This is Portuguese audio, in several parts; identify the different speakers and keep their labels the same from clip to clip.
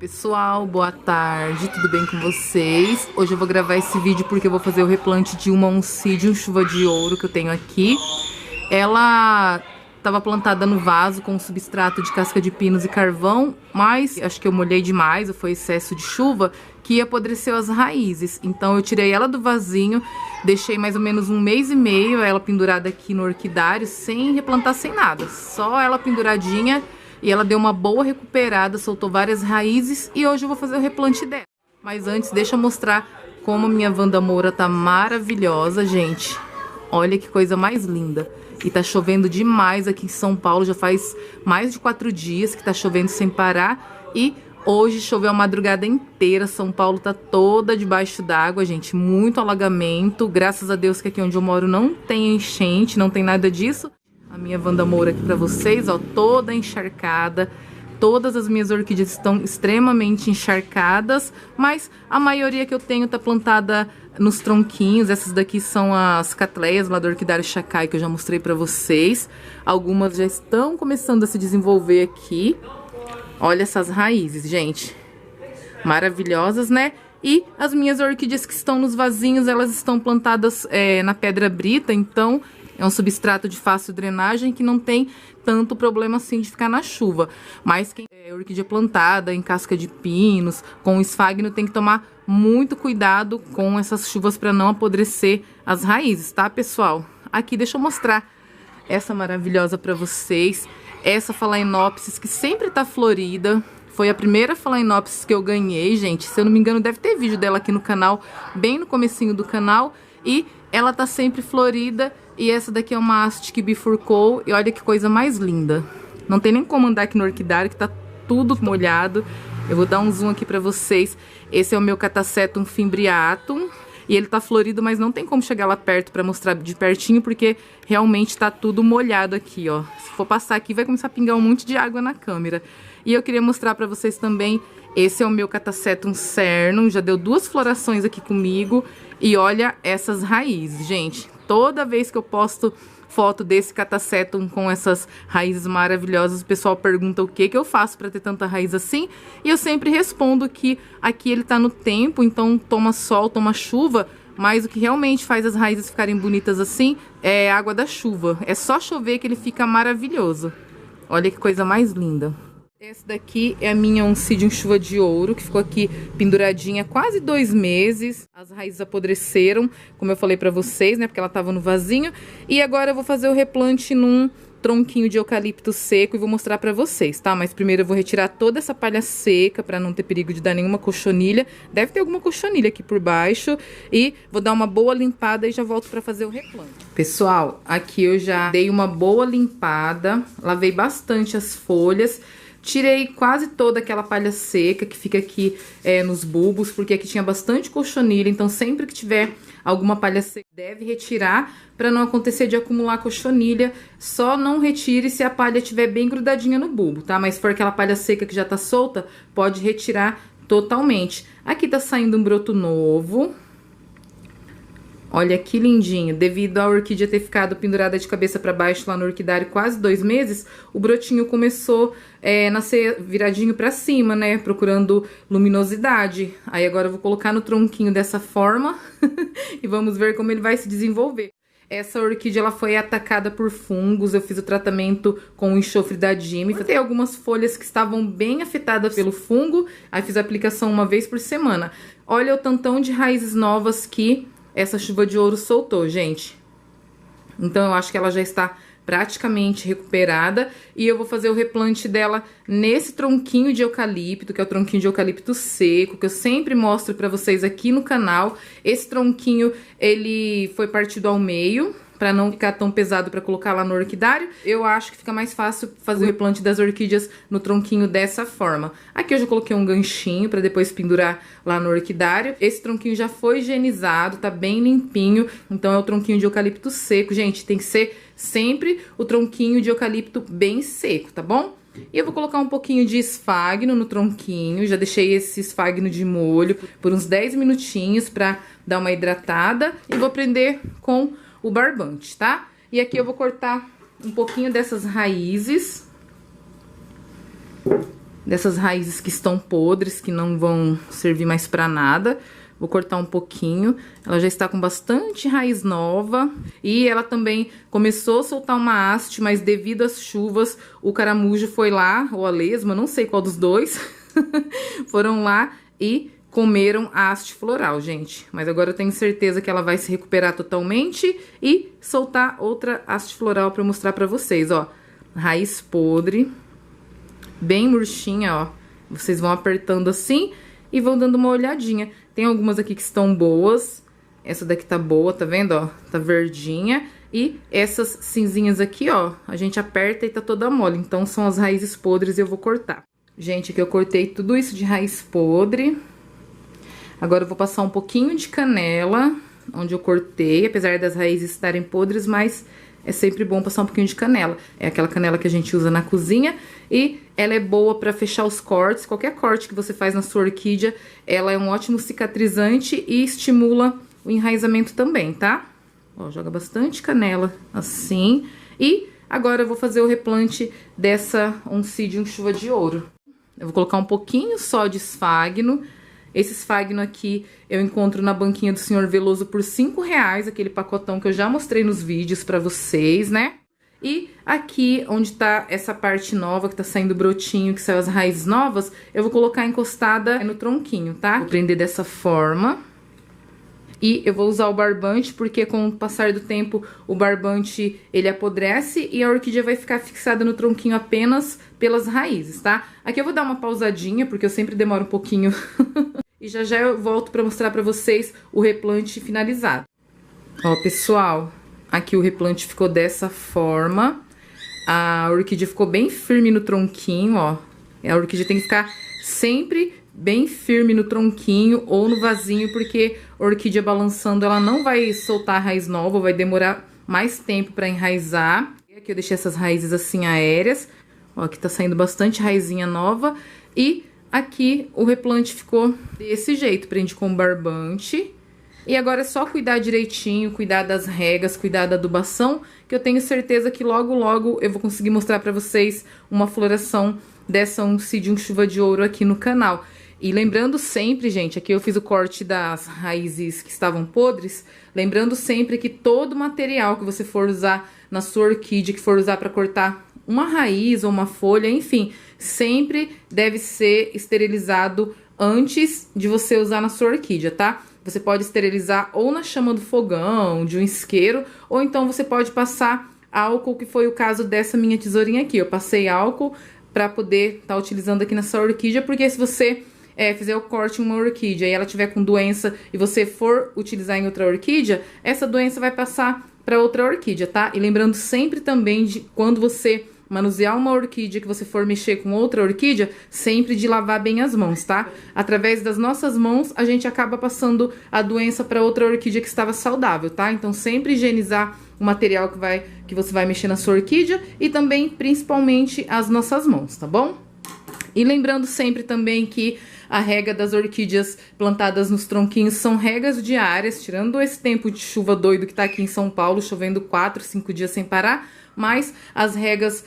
Speaker 1: Pessoal, boa tarde, tudo bem com vocês? Hoje eu vou gravar esse vídeo porque eu vou fazer o replante de uma Oncidium chuva de ouro que eu tenho aqui. Ela estava plantada no vaso com substrato de casca de pinos e carvão, mas acho que eu molhei demais, ou foi excesso de chuva, que apodreceu as raízes. Então eu tirei ela do vasinho, deixei mais ou menos 1 mês e meio ela pendurada aqui no orquidário, sem replantar, sem nada, só ela penduradinha. E ela deu uma boa recuperada, soltou várias raízes e hoje eu vou fazer o replante dela. Mas antes, deixa eu mostrar como a minha Wanda Moura tá maravilhosa, gente. Olha que coisa mais linda. E tá chovendo demais aqui em São Paulo, já faz mais de 4 dias que tá chovendo sem parar. E hoje choveu a madrugada inteira, São Paulo tá toda debaixo d'água, gente. Muito alagamento, graças a Deus que aqui onde eu moro não tem enchente, não tem nada disso. A minha Wanda Moura aqui pra vocês, ó, toda encharcada. Todas as minhas orquídeas estão extremamente encharcadas, mas a maioria que eu tenho tá plantada nos tronquinhos. Essas daqui são as catleias lá do orquidário Chacai, que eu já mostrei pra vocês. Algumas já estão começando a se desenvolver aqui. Olha essas raízes, gente. Maravilhosas, né? E as minhas orquídeas que estão nos vasinhos, elas estão plantadas na pedra brita, então é um substrato de fácil drenagem que não tem tanto problema assim de ficar na chuva. Mas quem é orquídea plantada em casca de pinos, com esfagno, tem que tomar muito cuidado com essas chuvas para não apodrecer as raízes, tá, pessoal? Aqui, deixa eu mostrar essa maravilhosa para vocês. Essa Phalaenopsis que sempre tá florida. Foi a primeira Phalaenopsis que eu ganhei, gente. Se eu não me engano, deve ter vídeo dela aqui no canal, bem no comecinho do canal. E ela tá sempre florida. E essa daqui é uma haste que bifurcou. E olha que coisa mais linda. Não tem nem como andar aqui no orquidário, que tá tudo molhado. Eu vou dar um zoom aqui pra vocês. Esse é o meu Catasetum fimbriatum. E ele tá florido, mas não tem como chegar lá perto pra mostrar de pertinho, porque realmente tá tudo molhado aqui, ó. Se for passar aqui, vai começar a pingar um monte de água na câmera. E eu queria mostrar pra vocês também, esse é o meu Catasetum cernum, já deu 2 florações aqui comigo. E olha essas raízes, gente. Toda vez que eu posto foto desse Catasetum com essas raízes maravilhosas, o pessoal pergunta o que eu faço para ter tanta raiz assim. E eu sempre respondo que aqui ele tá no tempo, então toma sol, toma chuva, mas o que realmente faz as raízes ficarem bonitas assim é a água da chuva. É só chover que ele fica maravilhoso. Olha que coisa mais linda. Essa daqui é a minha Oncidium chuva de ouro, que ficou aqui penduradinha há quase 2 meses. As raízes apodreceram, como eu falei pra vocês, né? Porque ela tava no vasinho. E agora eu vou fazer o replante num tronquinho de eucalipto seco e vou mostrar pra vocês, tá? Mas primeiro eu vou retirar toda essa palha seca pra não ter perigo de dar nenhuma cochonilha. Deve ter alguma cochonilha aqui por baixo. E vou dar uma boa limpada e já volto pra fazer o replante. Pessoal, aqui eu já dei uma boa limpada, lavei bastante as folhas. Tirei quase toda aquela palha seca que fica aqui nos bulbos, porque aqui tinha bastante cochonilha, então sempre que tiver alguma palha seca, deve retirar para não acontecer de acumular cochonilha. Só não retire se a palha estiver bem grudadinha no bulbo, tá? Mas se for aquela palha seca que já tá solta, pode retirar totalmente. Aqui tá saindo um broto novo. Olha que lindinho. Devido a orquídea ter ficado pendurada de cabeça para baixo lá no orquidário quase 2 meses, o brotinho começou a nascer viradinho para cima, né? Procurando luminosidade. Aí agora eu vou colocar no tronquinho dessa forma e vamos ver como ele vai se desenvolver. Essa orquídea ela foi atacada por fungos, eu fiz o tratamento com o enxofre da Dime. Tem algumas folhas que estavam bem afetadas pelo fungo, aí fiz a aplicação 1 vez por semana. Olha o tantão de raízes novas que essa chuva de ouro soltou, gente. Então eu acho que ela já está praticamente recuperada. E eu vou fazer o replante dela nesse tronquinho de eucalipto, que é o tronquinho de eucalipto seco, que eu sempre mostro pra vocês aqui no canal. Esse tronquinho, ele foi partido ao meio, pra não ficar tão pesado pra colocar lá no orquidário. Eu acho que fica mais fácil fazer o replante das orquídeas no tronquinho dessa forma. Aqui eu já coloquei um ganchinho pra depois pendurar lá no orquidário. Esse tronquinho já foi higienizado, tá bem limpinho. Então é o tronquinho de eucalipto seco. Gente, tem que ser sempre o tronquinho de eucalipto bem seco, tá bom? E eu vou colocar um pouquinho de esfagno no tronquinho. Já deixei esse esfagno de molho por uns 10 minutinhos pra dar uma hidratada. E vou prender com o barbante, tá? E aqui eu vou cortar um pouquinho dessas raízes dessas raízes que estão podres, que não vão servir mais pra nada. Vou cortar um pouquinho. Ela já está com bastante raiz nova. E ela também começou a soltar uma haste, mas devido às chuvas, o caramujo foi lá, ou a lesma, não sei qual dos dois, foram lá e comeram a haste floral, gente. Mas agora eu tenho certeza que ela vai se recuperar totalmente e soltar outra haste floral pra mostrar pra vocês, ó. Raiz podre, bem murchinha, ó. Vocês vão apertando assim e vão dando uma olhadinha. Tem algumas aqui que estão boas. Essa daqui tá boa, tá vendo, ó? Tá verdinha. E essas cinzinhas aqui, ó, a gente aperta e tá toda mole. Então, são as raízes podres e eu vou cortar. Gente, aqui eu cortei tudo isso de raiz podre. Agora eu vou passar um pouquinho de canela, onde eu cortei, apesar das raízes estarem podres, mas é sempre bom passar um pouquinho de canela. É aquela canela que a gente usa na cozinha e ela é boa pra fechar os cortes. Qualquer corte que você faz na sua orquídea, ela é um ótimo cicatrizante e estimula o enraizamento também, tá? Ó, joga bastante canela assim. E agora eu vou fazer o replante dessa Oncidium chuva de ouro. Eu vou colocar um pouquinho só de esfagno. Esse esfagno aqui eu encontro na banquinha do Senhor Veloso por R$5, aquele pacotão que eu já mostrei nos vídeos pra vocês, né? E aqui, onde tá essa parte nova, que tá saindo brotinho, que saiu as raízes novas, eu vou colocar encostada no tronquinho, tá? Vou prender dessa forma. E eu vou usar o barbante, porque com o passar do tempo, o barbante, ele apodrece e a orquídea vai ficar fixada no tronquinho apenas pelas raízes, tá? Aqui eu vou dar uma pausadinha, porque eu sempre demoro um pouquinho. E já já eu volto pra mostrar pra vocês o replante finalizado. Ó, pessoal, aqui o replante ficou dessa forma. A orquídea ficou bem firme no tronquinho, ó. A orquídea tem que ficar sempre bem firme no tronquinho ou no vasinho, porque a orquídea balançando, ela não vai soltar a raiz nova, vai demorar mais tempo pra enraizar. Aqui eu deixei essas raízes assim aéreas. Ó, aqui tá saindo bastante raizinha nova. E aqui o replante ficou desse jeito, prende com barbante. E agora é só cuidar direitinho, cuidar das regas, cuidar da adubação, que eu tenho certeza que logo, logo eu vou conseguir mostrar pra vocês uma floração dessa Oncidium chuva de ouro aqui no canal. E lembrando sempre, gente, aqui eu fiz o corte das raízes que estavam podres, lembrando sempre que todo material que você for usar na sua orquídea, que for usar pra cortar uma raiz ou uma folha, enfim, sempre deve ser esterilizado antes de você usar na sua orquídea, tá? Você pode esterilizar ou na chama do fogão, de um isqueiro, ou então você pode passar álcool, que foi o caso dessa minha tesourinha aqui. Eu passei álcool pra poder estar utilizando aqui nessa orquídea, porque se você fizer o corte em uma orquídea e ela tiver com doença e você for utilizar em outra orquídea, essa doença vai passar para outra orquídea, tá? E lembrando sempre também de quando você manusear uma orquídea, que você for mexer com outra orquídea, sempre de lavar bem as mãos, tá? Através das nossas mãos, a gente acaba passando a doença para outra orquídea que estava saudável, tá? Então, sempre higienizar o material que você vai mexer na sua orquídea e também, principalmente, as nossas mãos, tá bom? E lembrando sempre também que a rega das orquídeas plantadas nos tronquinhos são regas diárias, tirando esse tempo de chuva doido que tá aqui em São Paulo, chovendo 4, 5 dias sem parar, mas as regas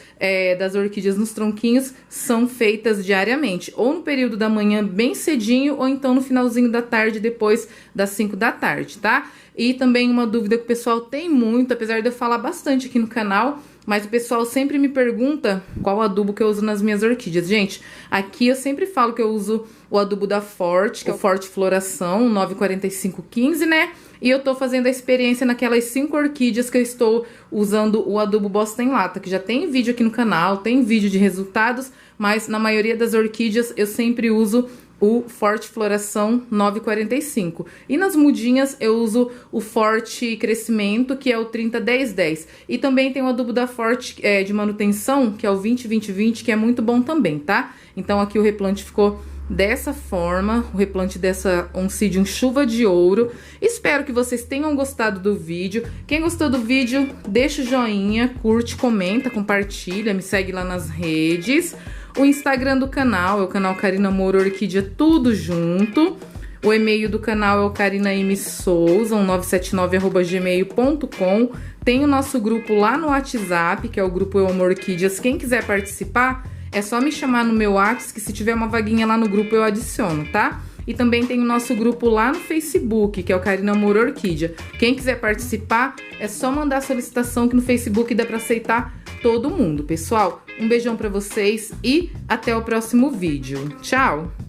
Speaker 1: das orquídeas nos tronquinhos são feitas diariamente, ou no período da manhã bem cedinho, ou então no finalzinho da tarde, depois das 5 da tarde, tá? E também uma dúvida que o pessoal tem muito, apesar de eu falar bastante aqui no canal, mas o pessoal sempre me pergunta qual adubo que eu uso nas minhas orquídeas. Gente, aqui eu sempre falo que eu uso o adubo da Forte, que é o Forte Floração, 94515, né? E eu tô fazendo a experiência naquelas 5 orquídeas que eu estou usando o adubo Bosta em Lata, que já tem vídeo aqui no canal, tem vídeo de resultados, mas na maioria das orquídeas eu sempre uso o Forte Floração 945. E nas mudinhas eu uso o Forte Crescimento, que é o 301010. E também tem o adubo da Forte de manutenção, que é o 202020, que é muito bom também, tá? Então aqui o replante ficou dessa forma, o replante dessa Oncidium chuva de ouro. Espero que vocês tenham gostado do vídeo. Quem gostou do vídeo, deixa o joinha, curte, comenta, compartilha, me segue lá nas redes. O Instagram do canal é o canal Karina Moura Orquídea, tudo junto. O e-mail do canal é o carinaimsouza1979@gmail.com. Tem o nosso grupo lá no WhatsApp, que é o grupo Eu Amo Orquídeas. Quem quiser participar, é só me chamar no meu WhatsApp, que se tiver uma vaguinha lá no grupo eu adiciono, tá? E também tem o nosso grupo lá no Facebook, que é o Karina Amor Orquídea. Quem quiser participar, é só mandar a solicitação que no Facebook dá pra aceitar todo mundo, pessoal. Um beijão pra vocês e até o próximo vídeo. Tchau!